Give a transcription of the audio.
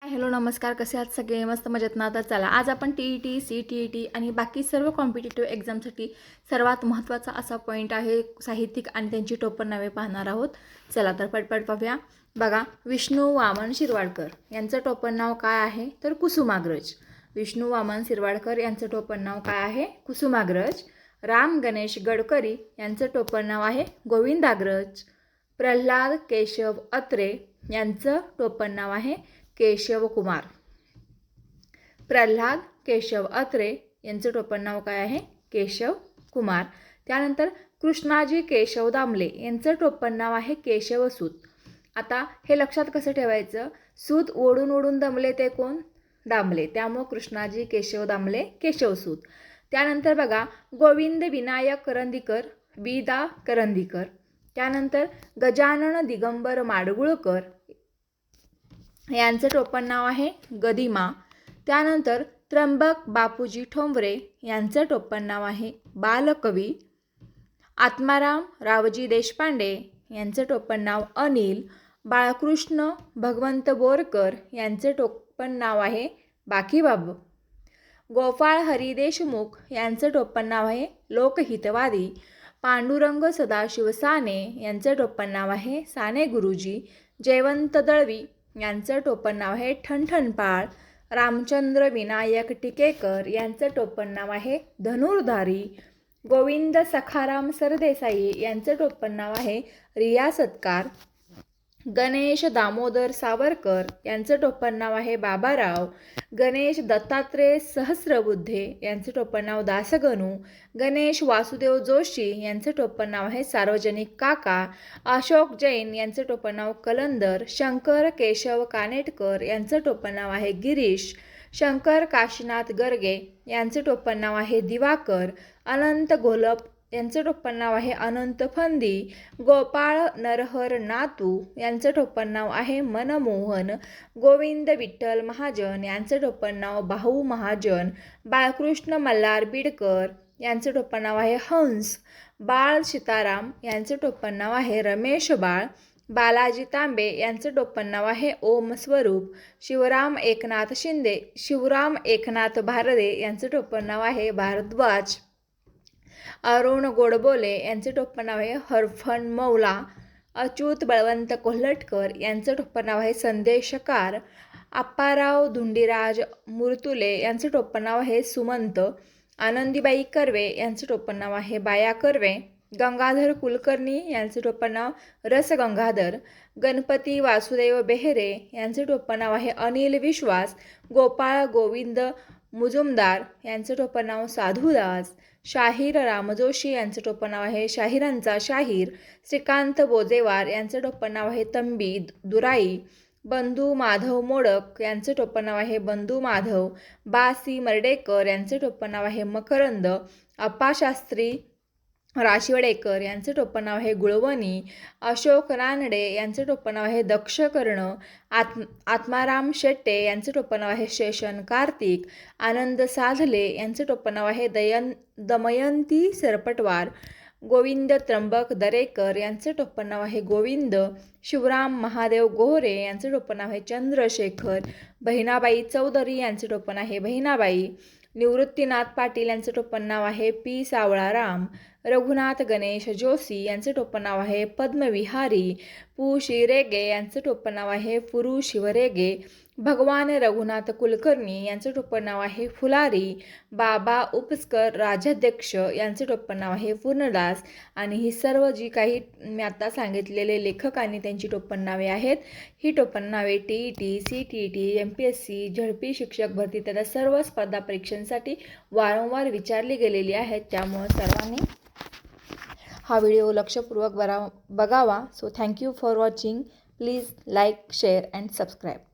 Hello नमस्कार, कसे आहात सगळे? मस्त मजेत ना? तर चला आज आपण TET, CTET आणि बाकी सर्व कॉम्पिटिटिव्ह एक्झामसाठी सर्वात महत्त्वाचा असा पॉईंट आहे साहित्यिक आणि त्यांची टोपण नावे पाहणार आहोत. चला तर पटपट पाहूया. बघा, विष्णू वामन शिरवाडकर यांचं टोपण नाव काय आहे? तर कुसुमाग्रज. विष्णू वामन शिरवाडकर यांचं टोपण नाव काय आहे? कुसुमाग्रज. राम गणेश गडकरी यांचं टोपण नाव आहे गोविंदाग्रज. प्रल्हाद केशव अत्रे यांचं टोपण नाव आहे केशव कुमार. प्रल्हाद केशव अत्रे यांचं टोपण नाव काय आहे? केशव कुमार. त्यानंतर कृष्णाजी केशव दामले यांचं टोपण नाव आहे केशवसूत. आता हे लक्षात कसं ठेवायचं? सूत ओढून ओढून दमले ते कोण? दामले. त्यामुळे कृष्णाजी केशव दामले केशवसूत. त्यानंतर बघा, गोविंद विनायक करंदीकर विदा करंदीकर. त्यानंतर गजानन दिगंबर माडगुळकर यांचं टोपण नाव आहे गदिमा. त्यानंतर त्र्यंबक बापूजी ठोंबरे यांचं टोपण नाव आहे बालकवी. आत्माराम रावजी देशपांडे यांचं टोपण नाव अनिल. बाळकृष्ण भगवंत बोरकर यांचं टोपण नाव आहे बाकीबाबू. गोपाळ हरी देशमुख यांचं टोपण नाव आहे लोकहितवादी. पांडुरंग सदाशिव साने यांचं टोपण नाव आहे साने गुरुजी. जयवंत दळवी यांचं टोपण नाव आहे ठणठणपाळ. रामचंद्र विनायक टिकेकर यांचं टोपण नाव आहे धनुर्धारी. गोविंद सखाराम सरदेसाई यांचं टोपण नाव आहे रियासतकार. गणेश दामोदर सावरकर यांचं टोपण नाव आहे बाबाराव. गणेश दत्तात्रेय सहस्रबुद्धे यांचं टोपण नाव दासगणू. गणेश वासुदेव जोशी यांचं टोपण नाव आहे सार्वजनिक काका. अशोक जैन यांचं टोपण नाव कलंदर. शंकर केशव कानेटकर यांचं टोपण नाव आहे गिरीश. शंकर काशीनाथ गर्गे यांचं टोपण नाव आहे दिवाकर. अनंत घोलप यांचं टोपण नाव आहे अनंत फंदी. गोपाळ नरहर नातू यांचं टोपण नाव आहे मनमोहन. गोविंद विठ्ठल महाजन यांचं टोपण नाव भाऊ महाजन. बाळकृष्ण मल्हार बिडकर यांचं टोपण नाव आहे हंस. बाळ सीताराम यांचं टोपण नाव आहे रमेश बाळ. बालाजी तांबे यांचं टोपण नाव आहे ओम स्वरूप. शिवराम एकनाथ भारदे यांचं टोपण नाव आहे भारद्वाज. अरुण गोडबोले यांचे टोपण नाव आहे हरफन मौला. अच्युत बळवंत कोल्हटकर यांचं टोपण नाव आहे संदेशकार. आप्पाराव धुंडीराज मुरतुले यांचं टोपण नाव आहे सुमंत. आनंदीबाई कर्वे यांचं टोपण नाव आहे बाया कर्वे. गंगाधर कुलकर्णी यांचं टोपण नाव रसगंगाधर. गणपती वासुदेव बेहेरे यांचं टोपण नाव आहे अनिल विश्वास. गोपाळ गोविंद मुजुमदार यांचं टोपण नाव साधुदास. शाहीर रामजोशी यांचं टोपण नाव आहे शाहिरांचा शाहीर. श्रीकांत बोजेवार यांचं टोपण नाव आहे तंबी दुराई. बंधू माधव मोडक यांचं टोपण नाव आहे बंधू माधव. बासी मर्डेकर यांचं टोपण नाव आहे मकरंद. अप्पाशास्त्री राशिवडेकर यांचं टोपण नाव आहे गुळवणी. अशोक रानडे यांचं टोपण नाव आहे दक्षकर्ण. आत्माराम शेट्टे यांचं टोपण नाव आहे शेषन कार्तिक. आनंद साधले यांचं टोपण नाव आहे दमयंती सरपटवार. गोविंद त्र्यंबक दरेकर यांचं टोपण नाव आहे गोविंद. शिवराम महादेव गोहरे यांचं टोपण नाव आहे चंद्रशेखर. बहिणाबाई चौधरी यांचं टोपण आहे बहिणाबाई. निवृत्तीनाथ पाटील यांचं टोपण नाव आहे पी सावळाराम. रघुनाथ गणेश जोशी यांचं टोपण नाव आहे पद्मविहारी. पु शिरेगे यांचं टोपण नाव आहे पुरु शिवरेगे. भगवान रघुनाथ कुलकर्णी यांचं टोपण नाव आहे फुलारी. बाबा उपस्कर राजाध्यक्ष यांचं टोपण नाव आहे पूर्णदास. आणि ही सर्व जी काही मी आता सांगितलेले लेखक आणि त्यांची टोपण नावे आहेत, ही टोपण नावे TET, CTET, MPSC, झडपी शिक्षक भरती तथा सर्व स्पर्धा परीक्षांसाठी वारंवार विचारली गेलेली आहेत. त्यामुळे सर्वांनी हा व्हिडिओ लक्षपूर्वक बघावा. So thank you for watching. Please like, share and subscribe.